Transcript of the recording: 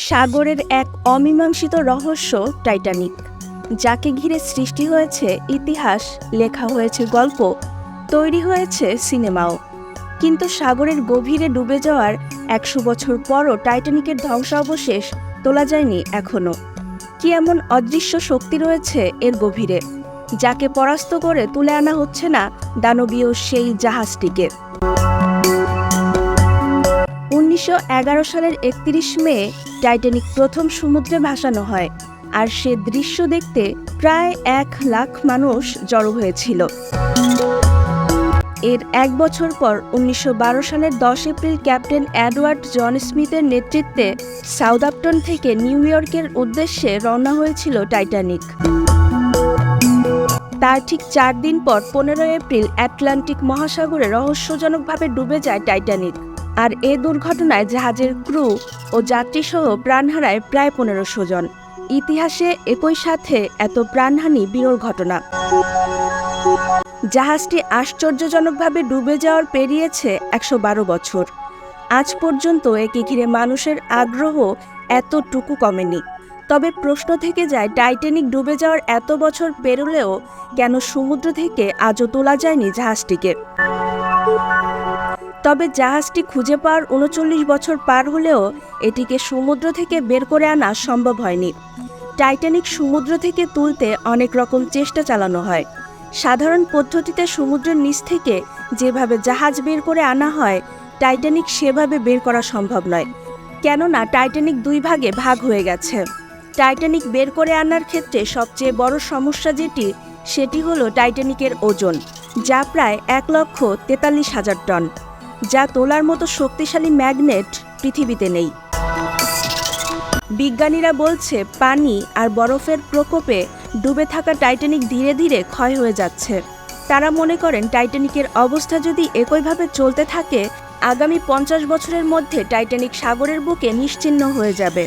সাগরের এক অমীমাংসিত রহস্য টাইটানিক, যাকে ঘিরে সৃষ্টি হয়েছে ইতিহাস, লেখা হয়েছে গল্প, তৈরি হয়েছে সিনেমাও। কিন্তু সাগরের গভীরে ডুবে যাওয়ার ১০০ বছর পরও টাইটানিকের ধ্বংসাবশেষ তোলা যায়নি এখনও। কি এমন অদৃশ্য শক্তি রয়েছে এর গভীরে, যাকে পরাস্ত করে তুলে আনা হচ্ছে না দানবীয় সেই জাহাজটিকে? ১৯১১ সালের ৩১ মে টাইটানিক প্রথম সমুদ্রে ভাসানো হয়, আর সে দৃশ্য দেখতে প্রায় ১,০০,০০০ মানুষ জড়ো হয়েছিল। এর এক বছর পর ১৯১২ সালের ১০ এপ্রিল ক্যাপ্টেন এডওয়ার্ড জন স্মিথের নেতৃত্বে সাউদাম্পটন থেকে নিউ ইয়র্কের উদ্দেশ্যে রওনা হয়েছিল টাইটানিক। তার ঠিক ৪ দিন পর ১৫ এপ্রিল আটলান্টিক মহাসাগরে রহস্যজনকভাবে ডুবে যায় টাইটানিক। আর এ দুর্ঘটনায় জাহাজের ক্রু ও যাত্রীসহ প্রাণ হারায় প্রায় ১৫০০ জন। ইতিহাসে একই সাথে এত প্রাণহানি বিরল ঘটনা। জাহাজটি আশ্চর্যজনকভাবে ডুবে যাওয়ার পেরিয়েছে ১১২ বছর। আজ পর্যন্ত একে ঘিরে মানুষের আগ্রহ এতটুকু কমেনি। তবে প্রশ্ন থেকে যায়, টাইটানিক ডুবে যাওয়ার এত বছর পেরোলেও কেন সমুদ্র থেকে আজও তোলা যায়নি জাহাজটিকে? তবে জাহাজটি খুঁজে পাওয়ার ৩৯ বছর পার হলেও এটিকে সমুদ্র থেকে বের করে আনা সম্ভব হয়নি। টাইটানিক সমুদ্র থেকে তুলতে অনেক রকম চেষ্টা চালানো হয়। সাধারণ পদ্ধতিতে সমুদ্রের নিচ থেকে যেভাবে জাহাজ বের করে আনা হয়, টাইটানিক সেভাবে বের করা সম্ভব নয়। কেননা টাইটানিক দুই ভাগে ভাগ হয়ে গেছে। টাইটানিক বের করে আনার ক্ষেত্রে সবচেয়ে বড় সমস্যা সেটি হলো টাইটানিকের ওজন, যা প্রায় ১,৪৩,০০০ টন, যা তোলার মতো শক্তিশালী ম্যাগনেট পৃথিবীতে নেই। বিজ্ঞানীরা বলছে, পানি আর বরফের প্রকোপে ডুবে থাকা টাইটানিক ধীরে ধীরে ক্ষয় হয়ে যাচ্ছে। তারা মনে করেন, টাইটানিকের অবস্থা যদি একইভাবে চলতে থাকে, আগামী ৫০ বছরের মধ্যে টাইটানিক সাগরের বুকে নিশ্চিহ্ন হয়ে যাবে।